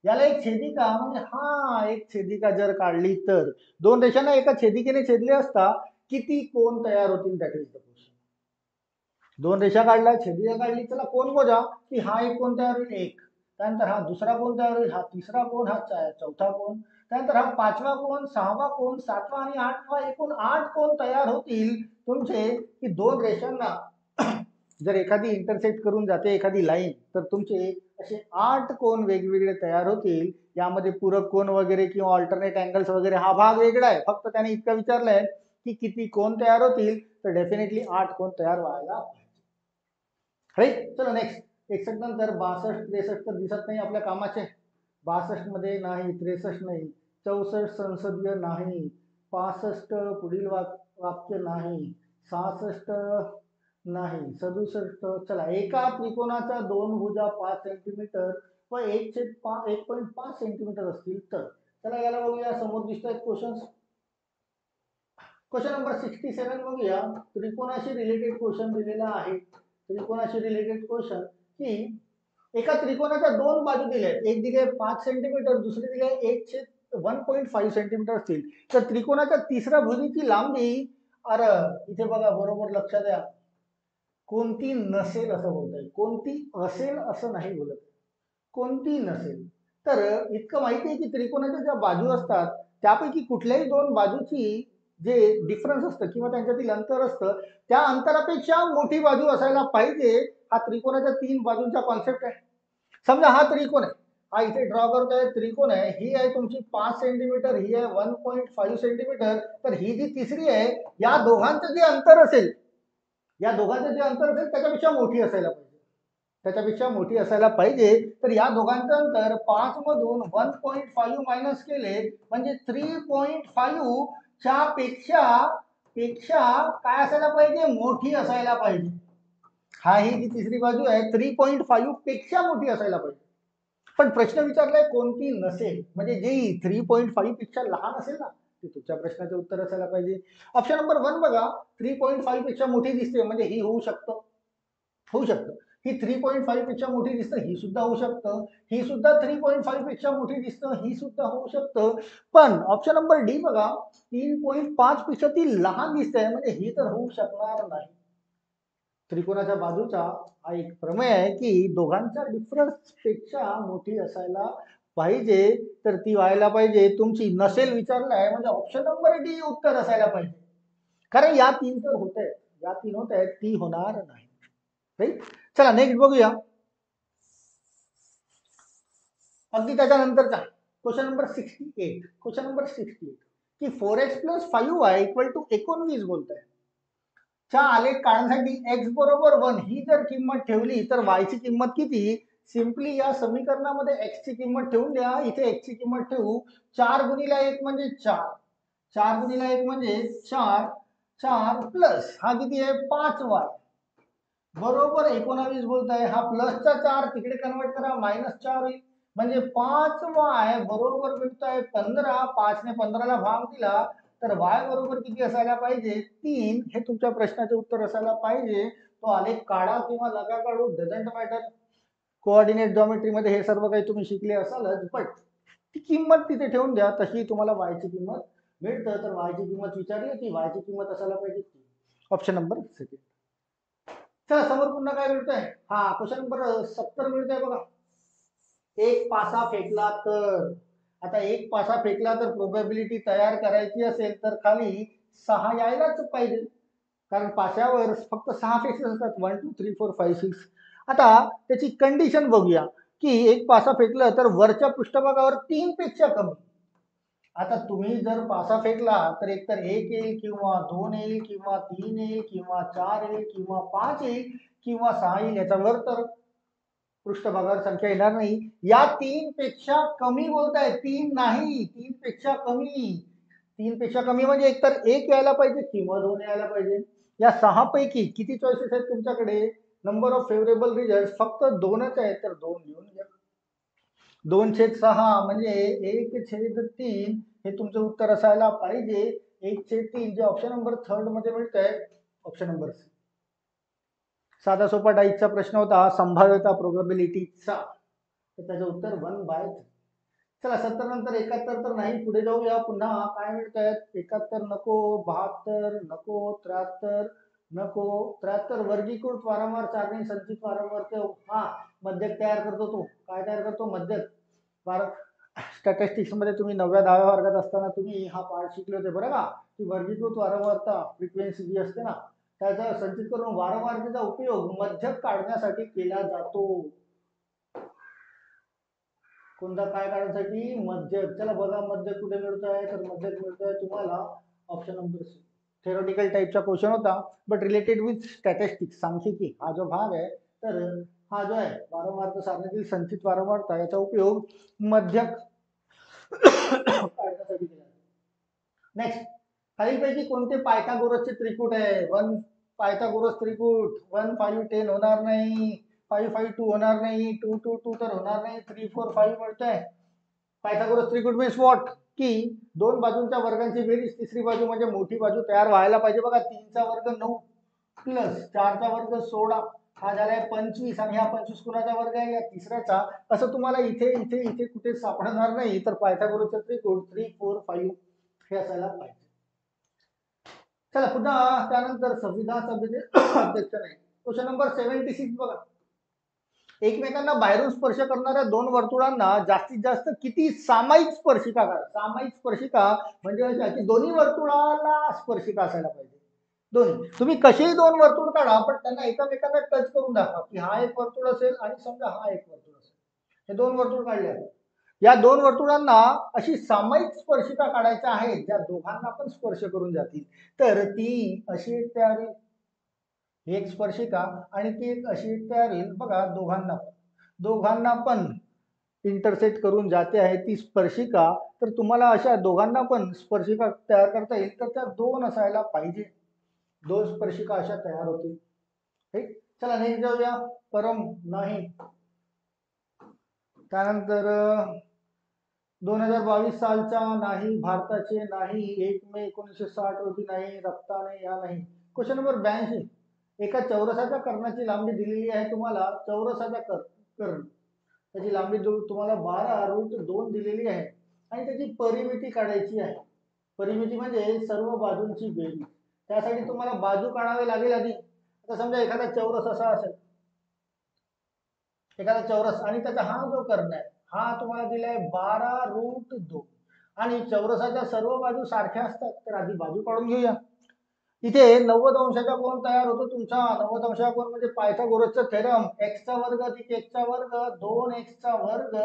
याला एक छेदिका म्हणजे हा एक छेदिका जर काढली तर दोन रेषांना एका छेदिकेने छेदले असता किती कोण तयार होतील दॅट इज द क्वेश्चन. दोन रेषा काढल्या, छेदिका काढली, चला कोण मोजा की हा एक कोण तयार होईल एक, त्यानंतर हा दुसरा कोण तयार होईल, हा तिसरा कोण, हा चौथा कोण, त्यानंतर हा पाचवा कोण, सहावा कोण, सातवा आणि आठवा, एकूण 8 कोण तयार होतील तुमचे. की दोन रेषांना जर एखादी इंटरसेक्ट करून जाते एखादी लाईन तर तुमचे असे 8 कोण वेगवेगळे तयार होतील. यामध्ये पूरक कोण वगैरे किंवा ऑल्टरनेट अँगल्स वगैरे हा भाग वेगळा आहे. फक्त त्याने इतकं विचारलंय की किती कोण तयार होतील तर डेफिनेटली 8 कोण तयार व्हायला पाहिजे. चलो नेक्स्ट. 61 नंतर 62 63 तर दिसत नाही आपल्या कामाचे. 62 मध्ये नाही, 63 नाही, 64 संसदीय नाही, 65 पुढील वाक्य नाही, 66 नाही, 67. चला एका त्रिकोणाच्या दोन भुजा 5 सेंटीमीटर व 1.5 सेंटीमीटर असतील तर. चला याला बघूया. समोर दिसत आहेत क्वेश्चन. क्वेश्चन नंबर 67 बघूया. त्रिकोणाशी रिलेटेड क्वेश्चन दिलेला आहे. त्रिकोणाशी रिलेटेड क्वेश्चन की एका त्रिकोणाच्या दोन बाजू दिल्या आहेत. एक दिले 5 सेंटीमीटर, दुसरी दिले 1.5 सेंटीमीटर असतील तर त्रिकोणाच्या तिसऱ्या भुजेची लांबी, अरे इथे बघा बरोबर लक्षात द्या, कोणती नसेल असं बोलताय. कोणती असेल असं नाही बोलत, कोणती नसेल. तर इतकं माहिती आहे की त्रिकोणाच्या ज्या बाजू असतात त्यापैकी कुठल्याही दोन बाजूची जे डिफरन्स असतं किंवा त्यांच्यातील अंतर असतं त्या अंतरापेक्षा मोठी बाजू असायला पाहिजे. हा त्रिकोणाच्या 3 बाजूंचा कॉन्सेप्ट आहे. समजा हा त्रिकोण आहे, हा इथे ड्रॉ करतोय त्रिकोण आहे, ही आहे तुमची 5 सेंटीमीटर, ही आहे 1.5 सेंटीमीटर. तर ही जी तिसरी आहे या दोघांचं जे अंतर असेल, या दोघांचं जे अंतर असेल त्याच्यापेक्षा मोठी असायला पाहिजे. त्याच्यापेक्षा मोठी असायला पाहिजे. तर या दोघांचं अंतर 5 मधून 1.5 मायनस केले म्हणजे 3.5 च्या पेक्षा काय असायला पाहिजे, मोठी असायला पाहिजे. हा ही जी तिसरी बाजू आहे 3.5 पेक्षा मोठी असायला पाहिजे. पण प्रश्न विचारलाय कोणती नसेल, म्हणजे जी 3.5 पेक्षा लहान असेल ना ती तुमच्या प्रश्नाचे उत्तर असायला पाहिजे. ऑप्शन नंबर 1 बघा. 3.5 पेक्षा मोठी दिसते म्हणजे ही होऊ शकतं, होऊ शकतं. ही 3.5 पेक्षा मोठी दिसतं, ही सुद्धा होऊ शकतं. ही सुद्धा 3.5 पेक्षा मोठी दिसतं, ही सुद्धा होऊ शकतं. पण ऑप्शन नंबर डी बघा, 3.5 पेक्षा ती लहान दिसते म्हणजे ही तर होऊ शकणार नाही. त्रिकोणाच्या बाजूचा हा एक प्रमेय आहे की दोघांच्या डिफरन्स पेक्षा मोठी असायला पाहिजे. तर ती व्हायला पाहिजे तुमची. नसेल विचारलाय म्हणजे ऑप्शन नंबर डी उत्तर असायला पाहिजे. कारण या 3 तर होत आहेत, या 3 होत आहेत, ती होणार नाही. राईट. चला नेक्स्ट बघूया. अगदी त्याच्यानंतरचा क्वेश्चन नंबर 68. क्वेश्चन नंबर 68 की 4x + 5y = 19 बोलताय. च्या आलेख काढण्यासाठी x बरोबर 1 ही जर किंमत ठेवली तर y ची किंमत किती. सिंपली या समीकरणामध्ये x ची किंमत ठेवून द्या. इथे x ची किंमत ठेवू. 4 गुणिले 1 म्हणजे 4, 4 गुणिले 1 म्हणजे 4, 4 प्लस हा किती आहे 5y बरोबर 19 बोलताय. हा प्लसचा 4 तिकडे कन्वर्ट करा -4 होईल म्हणजे 5y बरोबर मिळतोय 15. 5 ने 15 ला भाग दिला तर y बरोबर किती असायला पाहिजे 3. हे तुमच्या प्रश्नाचे उत्तर असायला पाहिजे. तो आलेख काढा किंवा नका काढू डझंट मॅटर. कोऑर्डिनेट जॉमेट्री मध्ये हे सर्व काही तुम्ही शिकले असालच. बट ती किंमत तिथे ठेवून द्या तशी तुम्हाला y ची किंमत मिळतं. तर y ची किंमत विचारली की y ची किंमत असायला पाहिजे ऑप्शन नंबर सेकंड. चला समोर पुन्हा काय मिळतंय. हा क्वेश्चन नंबर 70 मिळतंय बघा. एक पासा फेकला तर. आता एक पासा फेकला तर प्रोबॅबिलिटी तयार करायची असेल तर खाली 6 यायलाच पाहिजे. कारण पाशावर फक्त 6 फेसेस असतात 1 2 3 4 5 6. आता त्याची कंडिशन बघूया की एक पासा फेकलं तर वरच्या पृष्ठभागावर 3 पेक्षा कमी. आता तुम्ही जर पासा फेकला तर एकतर 1 येईल किंवा 2 येईल किंवा 3 येईल किंवा 4 येईल किंवा 5 येईल किंवा 6 येईल. याच्यावर तर पृष्ठभागावर संख्या येणार नाही. या 3 पेक्षा कमी बोलताय, 3 नाही 3 पेक्षा कमी. 3 पेक्षा कमी म्हणजे एकतर 1 यायला पाहिजे किंवा 2 यायला पाहिजे. या 6 पैकी किती चॉईसेस आहेत तुमच्याकडे नंबर ऑफ फेवरेबल रिझल्ट फक्त 2च आहेत, तर 2 लिहून घ्या. 2/6 म्हणजे 1/3 हे तुमचं उत्तर असायला पाहिजे. 1/3 जे ऑप्शन नंबर 3 मध्ये मिळत आहे, ऑप्शन नंबर सी. साधा सोपा टाईपचा प्रश्न होता संभाव्यता प्रोबॅबिलिटीचा, तर त्याचं उत्तर 1/3. चला 70 नंतर 71 तर नाही, पुढे जाऊया. पुन्हा काय मिळत आहेत, 71 नको, 72 नको, 73 नको. 73 वर्गीकृत वारंवार सारणी संचित वारंवार हा मध्यक तयार करतो. तो काय तयार करतो, मध्यक. स्टॅटिस्टिक्स मध्ये तुम्ही 9व्या-10व्या वर्गात असताना तुम्ही हा पार्ट शिकले होते बरं का, की वर्गीकृत वारंवारता फ्रिक्वेन्सी जी असते ना, त्याचा संचित करून वारंवारतेचा उपयोग मध्यक काढण्यासाठी केला जातो. कोणता काय काढण्यासाठी, मध्यक. चला बघा मध्यक कुठे मिळतोय, तर मध्यक मिळतोय तुम्हाला ऑप्शन नंबर सी. थेरोटिकल टाईपचा क्वेश्चन होता, बट रिलेटेड विथ स्टॅटिस्टिक्स, सांख्यिकी हा जो भाग आहे, तर हा जो आहे वारंवारता सारणीतील संचित वारंवारता याचा उपयोग मध्यक काढण्यासाठी केला. नेक्स्ट, खालीलपैकी कोणते पायथागोरसचे त्रिकूट आहे. 1 पायथागोरस त्रिकूट 1 5 10 होणार नाही, 5 5 2 होणार नाही, 2 2 2 तर होणार नाही, 3 4 5 मिळतंय. पायथागोरस त्रिकूट मीन्स व्हॉट, की दोन बाजूंच्या वर्गांची बेरीज तिसरी बाजू म्हणजे मोठी बाजू तयार व्हायला पाहिजे. बघा 3चा वर्ग 9 प्लस 4चा वर्ग 16 हा झालाय 25, आणि हा 25 कुणाचा वर्ग आहे, या तिसऱ्याचा. असं तुम्हाला इथे इथे इथे कुठे सापडणार नाही, तर पायथागोरसचे त्रिकूट 3 4 5 हे असायला पाहिजे. चला पुन्हा त्यानंतर संविधान सभेचे अध्यक्ष नाही. क्वेश्चन नंबर 76 बघा, एकमेकांना बाहेरून स्पर्श करणाऱ्या दोन वर्तुळांना जास्तीत जास्त किती सामायिक स्पर्शिका काढा. सामायिक स्पर्शिका म्हणजे अशा की दोन्ही वर्तुळाला स्पर्शिका असायला पाहिजे. दोन्ही, तुम्ही कसेही दोन वर्तुळ काढा, पण त्यांना एकमेकांना टच करून दाखवा, की हा एक वर्तुळ असेल आणि समजा हा एक वर्तुळ असेल. हे दोन वर्तुळ काढले आहेत, या दोन वर्तुळांना अशी सामायिक स्पर्शिका काढायच्या आहेत ज्या दोघांना पण स्पर्श करून जातील. तर ती अशी एक तयार होईल, एक स्पर्शिका, आणि ती एक अशी एक तयार होईल बघा, दोघांना पण इंटरसेक्ट करून जाते आहे ती स्पर्शिका. तर तुम्हाला अशा दोघांना पण स्पर्शिका तयार करता येईल, तर त्या दोन असायला पाहिजे. दोन स्पर्शिका अशा तयार होतील. ठीक, चला नेक्स्ट जाऊया. परम नाही. त्यानंतर 2022 सालच्या नाही, भारताचे नाही, 1 मे 1960 रोजी नाही, रक्ताने या नाही. क्वेश्चन नंबर 82, एका चौरसाच्या कर्णाची लांबी दिलेली आहे तुम्हाला. चौरसाच्या कर्ण त्याची लांबी तुम्हाला 12√2 दिलेली आहे, आणि त्याची परिमिती काढायची आहे. परिमिती म्हणजे सर्व बाजूंची बेरीज. त्यासाठी तुम्हाला बाजू काढावी लागेल आधी. आता समजा एखादा चौरस असा असेल, एखादा चौरस, आणि त्याचा हा जो कर्ण आहे हा तुम्हाला दिलाय 12√2, आणि चौरसाच्या सर्व बाजू सारख्या असतात. तर आधी बाजू काढून घेऊया. इथे 90 अंशाचा कोण तयार होतो तुमचा. 90 अंशाचा कोण म्हणजे पायथागोरसचा थेरम, एक्सचा वर्ग अधिक एक्सचा वर्ग 2x वर्ग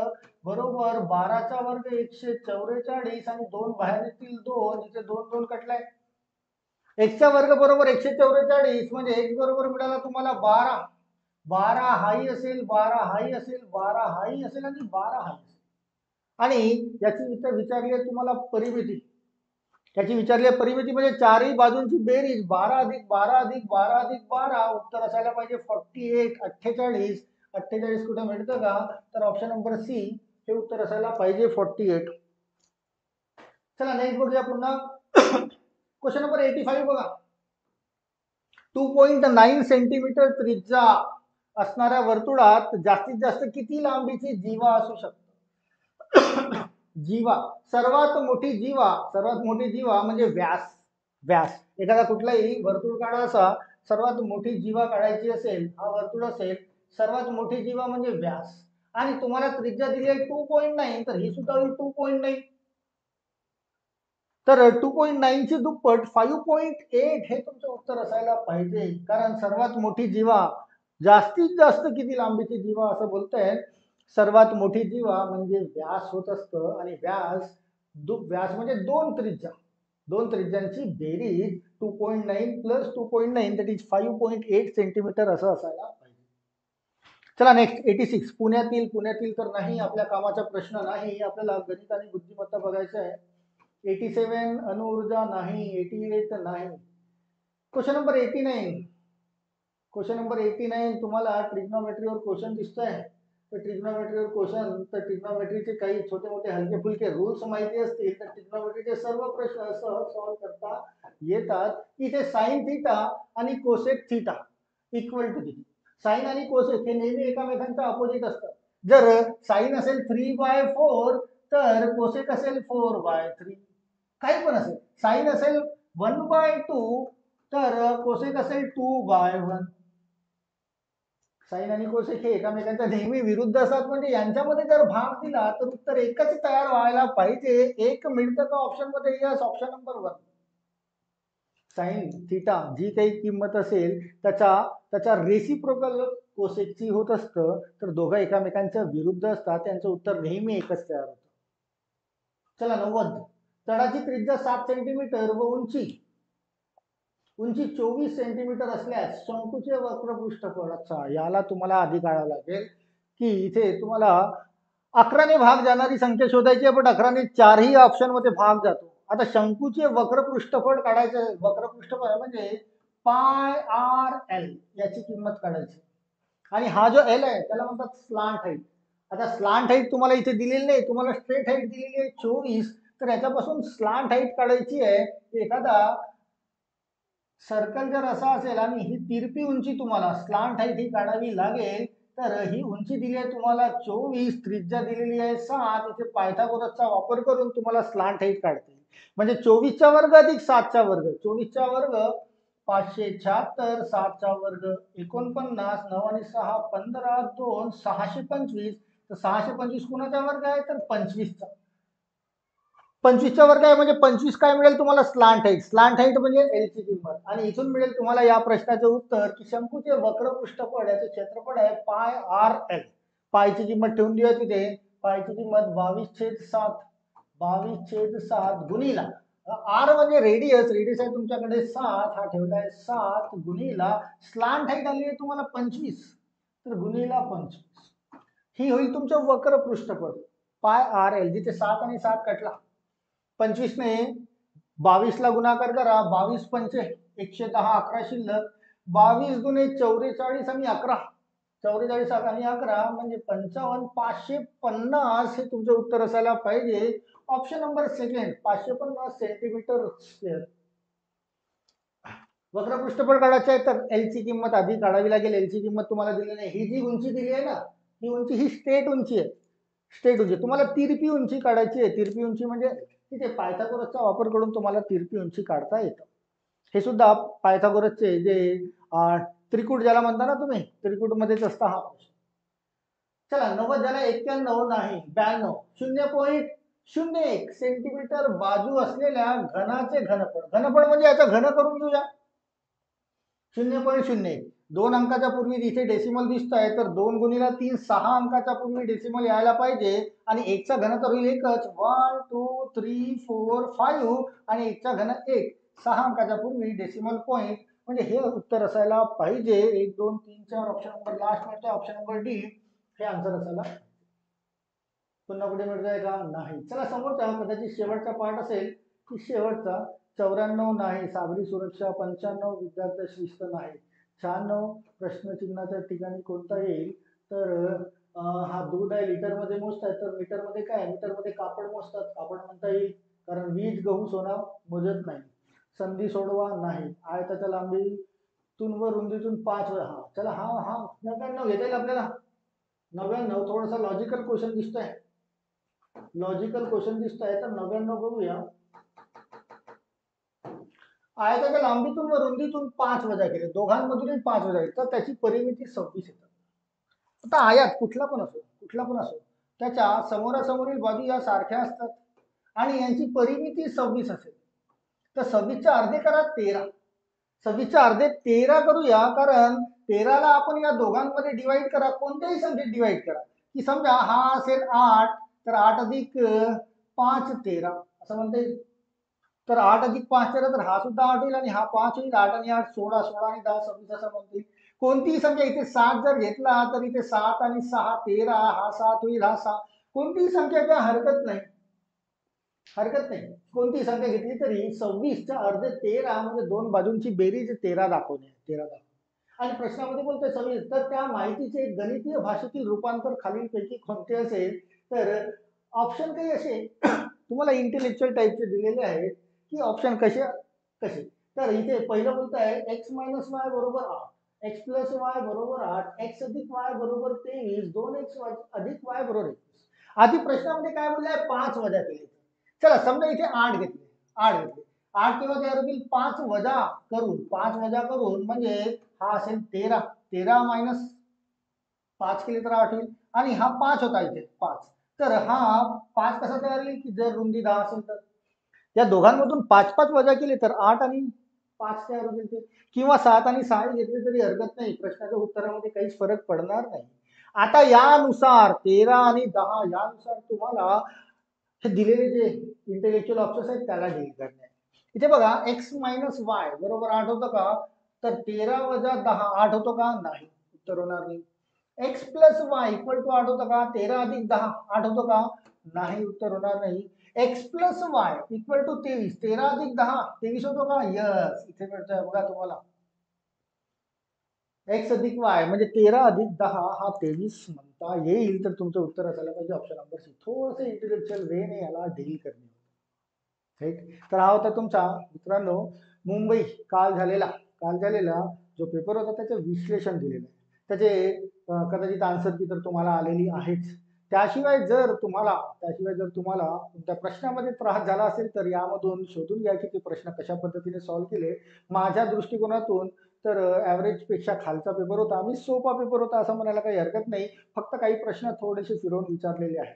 बरोबर 12चा वर्ग 144, आणि 2 बाहेर येतील 2, इथे 2 2 कटलाय. एक्सचा वर्ग बरोबर 144 म्हणजे x बरोबर मिळाला तुम्हाला 12. 12 हाही असेल, 12 हाही असेल, 12 हाही असेल, आणि 12 हाही असेल. आणि याची इतर विचारली आहे तुम्हाला परिमिती. त्याची विचारली आहे परिमिती म्हणजे चारही बाजूंची बेरीज 12 अधिक 12 अधिक 12 अधिक 12, उत्तर असायला पाहिजे 48. 48 48 कुठे मिळतं का, तर ऑप्शन नंबर सी हे उत्तर असायला पाहिजे 48. चला नेक्स्ट बघूया पुन्हा. क्वेश्चन नंबर 85 बघा, 2.9 सेंटीमीटर त्रिज्या असणाऱ्या वर्तुळात जास्तीत जास्त किती लांबीची जीवा असू शकते. जीवा, सर्वात मोठी जीवा म्हणजे व्यास. एखादा कुठलाही वर्तुळ काढायचा, सर्वात मोठी जीवा काढायची असेल, हा वर्तुळ असेल, सर्वात मोठी जीवा म्हणजे व्यास, आणि तुम्हाला त्रिज्या दिली आहे 2.9, तर ही सुद्धा होईल 2.9. तर 2.9 ची दुप्पट 5.8 हे तुमचं उत्तर असायला पाहिजे. कारण सर्वात मोठी जीवा, जास्तीत जास्त किती लांबीची जीवा असं बोलताय, सर्वात मोठी जीवा म्हणजे व्यास होत असतं, आणि व्यास म्हणजे दोन त्रिज्यांची बेरीज 2.9 प्लस 2.9 दॅट इज 5.8 सेंटीमीटर असं असायला पाहिजे. चला नेक्स्ट 86, पुण्यातील तर नाही, आपल्या कामाचा प्रश्न नाही, आपल्याला गणित आणि बुद्धिमत्ता बघायचं आहे. 87 अणुऊर्जा नाही, 88 नाही. क्वेश्चन नंबर 89, क्वेश्चन नंबर 89 तुम्हाला ट्रिग्नोमेट्रीवर क्वेश्चन दिसतोय. तर ट्रिग्नोमेट्रीवर क्वेश्चन, तर ट्रिग्नोमेट्रीचे काही छोटे मोठे हलके फुलके रूल्स माहिती असतील तर ट्रिग्नोमेट्रीचे सर्व प्रश्न सहज सॉल्व्ह करता येतात. इथे साइन थीटा आणि कोसेक थीटा इक्वल टू किती? साइन आणि कोसेक हे नेहमी एकमेकांच्या अपोजिट असतात. जर साइन असेल 3/4 तर कोसेक असेल 4/3. काही पण असेल. साइन असेल 1/2 तर कोसेक असेल 2/1. साइन आणि कोसेक हे एकमेकांच्या नेहमी विरुद्ध असतात. म्हणजे यांच्यामध्ये जर भाग दिला तर उत्तर एकच तयार व्हायला पाहिजे. एक मिळतं का ऑप्शन मध्ये? Yes, option number 1. Sine theta जी काही किंमत असेल त्याच्या रेसिप्रोकल कोसेकची होत असतं. तर दोघं एकमेकांच्या विरुद्ध असतात. त्यांचं उत्तर नेहमी एकच तयार होतं. चला 90. तळाची त्रिज्या 7 सेंटीमीटर व उंची 24 सेंटीमीटर असल्यास शंकूचे वक्र पृष्ठफळ. अच्छा, याला तुम्हाला आधी काढावं लागेल की इथे तुम्हाला 11 ने भाग जाणारी संख्या शोधायची आहे, पण 11 ने 4ही ऑप्शन मध्ये भाग जातो. आता शंकूचे वक्र पृष्ठफळ काढायचे. वक्र पृष्ठफळ म्हणजे पाय आर एल याची किंमत काढायची. आणि हा जो एल आहे त्याला म्हणतात स्लांट हाईट. आता स्लांट हाईट तुम्हाला इथे दिलेली नाही, तुम्हाला स्ट्रेट हाईट दिलेली आहे 24. तर याच्यापासून स्लांट हाईट काढायची आहे. एखादा सर्कल जर असा असेल आणि ही तिरपी उंची तुम्हाला स्लांट हाईट ही काढावी लागेल. तर ही उंची दिली आहे तुम्हाला 24, त्रिज्या दिलेली आहे 7. इथे पायथागोरसचा वापर करून तुम्हाला स्लांट हाईट काढते. म्हणजे 24चा वर्ग अधिक 7चा वर्ग. 24चा वर्ग 576, 7चा वर्ग 49, 9 आणि 6 15, 2 625. तर 625 कुणाचा वर्ग आहे? तर 25चा. 25चा वर्ग आहे म्हणजे 25 काय मिळेल तुम्हाला? Slant height. स्लांट हाईट म्हणजे एल ची किंमत. आणि इथून मिळेल तुम्हाला या प्रश्नाचं उत्तर की शंकूचे वक्र पृष्ठफळ याचे क्षेत्रफळ आहे पाय आर एल. पायची किंमत ठेवून देऊया तिथे. पायची किंमत 22/7. 22/7 गुणिला आर म्हणजे रेडियस. रेडियस आहे तुमच्याकडे 7. हा ठेवलाय 7 गुणिला स्लांट हाईट आली आहे तुम्हाला 25. तर गुणिला 25 ही होईल तुमचं वक्र पृष्ठफळ पाय आर एल. जिथे 7 आणि 7 कटला. 25 ने 22 ला गुणाकार करा. 22 पंचे 110, 11 शिल्लक. 22 गुणे 44 आणि 11. 44 आणि 11 म्हणजे 55. 550 हे तुमचं उत्तर असायला पाहिजे. Option number second 550 centimetre square. वक्र पृष्ठफळ काढायचे आहे तर एल ची किंमत आधी काढावी लागेल. एल ची किंमत तुम्हाला दिली नाही. ही जी उंची दिली आहे ना, ही उंची ही स्ट्रेट उंची आहे. स्ट्रेट उंची. तुम्हाला तिरपी उंची काढायची आहे. तिरपी उंची म्हणजे तिथे पायथागोरसचा वापर करून तुम्हाला तिरपी उंची काढता येतं. हे सुद्धा पायथागोरसचे जे त्रिकूट ज्याला म्हणता ना तुम्ही, त्रिकूट मध्येच असता हा प्रश्न. चला 90 झाला. 91 नाही 92. 0.01 सेंटीमीटर बाजू असलेल्या घनाचे घनफळ. घनफळ म्हणजे याचा घन करून घेऊया. 0.01. 2 अंकाच्या पूर्वी इथे डेसिमल दिसत आहे तर 2 गुणिला 3 6 अंकाच्या पूर्वी डेसिमल यायला पाहिजे. आणि 1 चा घन तर होईल एकच. 1 2 3 4 5 आणि 1 चा घन 1. 6 अंकाच्या पूर्वी डेसिमल पॉइंट. म्हणजे हे उत्तर असायला पाहिजे. 1 2 3 4 ऑप्शन नंबर लास्ट मिळतोय. ऑप्शन नंबर डी हे आन्सर असायला. पुन्हा कुठे मिळतोय का? नाही. चला समोरचा कदाचित शेवटचा पार्ट असेल की शेवटचा. 94 नाही. सागरी सुरक्षा. 95 विद्यार्थी शिस्त नाही. 96 प्रश्नचिन्हाच्या ठिकाणी कोणता येईल? तर हा दूध आहे लिटर मध्ये मोजतात तर मीटर मध्ये काय? मीटर मध्ये कापड मोजतात. कापड म्हणता येईल कारण वीज गहू सोना मोजत नाही. संधी सोडवा नाही. आयताच्या लांबीतून व रुंदीतून 5 हा. चला हा 99 घेता येईल आपल्याला. 99 थोडासा लॉजिकल क्वेश्चन दिसतोय. लॉजिकल क्वेश्चन दिसतोय तर 99 बघूया. आयताच्या लांबीतून व रुंदीतून 5 वजा केले. दोघांमधून 5 वजा केले तर त्याची परिमिती 26 येतात. आता आयात कुठला पण असो त्याच्या समोरासमोरील बाजू या सारख्या असतात आणि यांची परिमिती 26 असेल. तर 26 अर्धे करा 13. 26 अर्धे 13 करूया कारण 13 ला आपण या दोघांमध्ये डिवाइड करा. कोणत्याही संख्येत डिवाइड करा. की समजा हा असेल 8 तर 8 अधिक 5 13 असं म्हणता येईल. तर 8 अधिक 5 13 तर हा सुद्धा 8 होईल आणि हा 5 होईल. 8 आणि 8 16, 16 आणि 10 26 असं म्हणता येईल. कोणतीही संख्या इथे 7 जर घेतला तर इथे 7 आणि 6 13. हा 7 होईल. हा 6. कोणतीही संख्या घ्या हरकत नाही. कोणतीही संख्या घेतली तरी 26 च्या अर्धे 13 म्हणजे दोन बाजूंची बेरीज 13 दाखवणे. आणि प्रश्नामध्ये बोलतोय सविस्तर त्या माहितीचे गणितीय भाषेतील रूपांतर खालीलपैकी कोणते असेल, तर ऑप्शन काही असे तुम्हाला इंटेलेक्च्युअल टाईपचे दिलेले आहेत की ऑप्शन कसे कसे. तर इथे पहिलं बोलत आहे एक्स मायनस वाय बरोबर 8, एक्स प्लस वाय बरोबर 8, एक्स अधिक वाय बरोबर 23, 2x अधिक वाय बरोबर 21. आधी प्रश्नामध्ये काय बोलले, 5 वजा केले. चला समजा इथे 8 घेतले, 8 किंवा त्यावरील 5 वजा करून म्हणजे हा असेल 13, 13 मायनस 5 केले तर 8 होईल. आणि हा 5 होता इथे 5, तर हा 5 कसा तयार होईल की जर रुंदी 10 असेल तर या दोघांमधून 5 वजा केले तर 8 आणि 5 तयार होतील ते, किंवा 7 आणि 6 घेतले तरी हरकत नाही, प्रश्नाच्या उत्तरामध्ये काहीच फरक पडणार नाही. आता यानुसार 13 आणि 10 यानुसार तुम्हाला हे दिलेले जे इंटेलेक्च्युअल ऑप्शन्स आहेत त्याला डील करणे. इथे बघा एक्स मायनस वाय बरोबर 8 होतं का, तर 13 वजा 10 8 होतो का, नाही, उत्तर होणार नाही. X plus Y equal to 8 होतं का, 13 अधिक 10 8 होतो का, नाही, उत्तर होणार नाही. X plus Y equal to 23, 13 अधिक 10 23 होतो का, यस, इथे मिळतोय बघा तुम्हाला एक्स अधिक वाय म्हणजे 13 अधिक 10 हा 23 म्हणता येईल. तर तुमचं उत्तर असायला पाहिजे ऑप्शन नंबर सी. थोडस इंटेलेक्च्युअल वेने याला डील करणे. राईट. तर हा होता तुमचा मित्रांनो मुंबई काल झालेला जो पेपर होता त्याचं विश्लेषण दिलेलं आहे. त्याचे कदाचित आन्सर की तर तुम्हाला आलेली आहेच. त्याशिवाय जर तुम्हाला त्या प्रश्नामध्ये त्रास झाला असेल तर यामधून शोधून घ्या की ते प्रश्न कशा पद्धतीने सॉल्व्ह केले. माझ्या दृष्टिकोनातून तर ॲव्हरेज पेक्षा खालचा पेपर होता, आम्ही सोपा पेपर होता असं म्हणायला काही हरकत नाही. फक्त काही प्रश्न थोडेसे फिरवून विचारलेले आहेत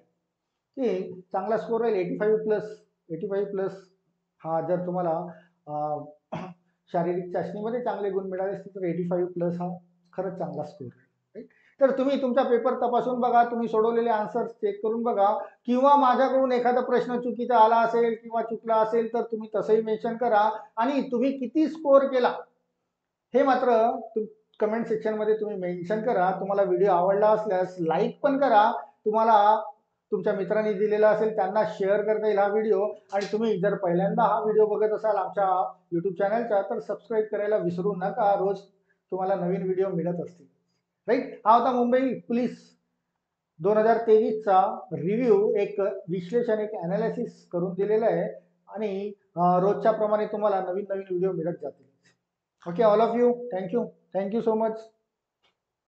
की चांगला स्कोर राहील 85 प्लस हा जर तुम्हाला शारीरिक चाचणीमध्ये चांगले गुण मिळाले असतील तर 85 प्लस हा खरंच चांगला स्कोर आहे. तर तुम्ही तुमचा पेपर तपासून बघा, तुम्ही सोडवलेले आन्सर चेक करून बघा, किंवा माझ्याकडून एखादा प्रश्न चुकीचा आला असेल किंवा चुकला असेल तर तुम्ही तसंही मेन्शन करा. आणि तुम्ही किती स्कोर केला हे मात्र कमेंट सेक्शनमध्ये तुम्ही मेन्शन करा. तुम्हाला व्हिडिओ आवडला असल्यास लाईक पण करा. तुम्हाला तुमच्या मित्रांनी दिलेला असेल त्यांना शेअर करता येईल हा व्हिडिओ. आणि तुम्ही जर पहिल्यांदा हा व्हिडिओ बघत असाल आमच्या यूट्यूब चॅनलचा तर सबस्क्राईब करायला विसरू नका. रोज तुम्हाला नवीन व्हिडिओ मिळत असतील. राईट. हा होता मुंबई पोलीस 2023चा रिव्ह्यू, एक विश्लेषण, एक अनालिसिस करून दिलेलं आहे. आणि रोजच्या प्रमाणे तुम्हाला नवीन नवीन व्हिडिओ मिळत जातील. Okay, all of you, thank you so much.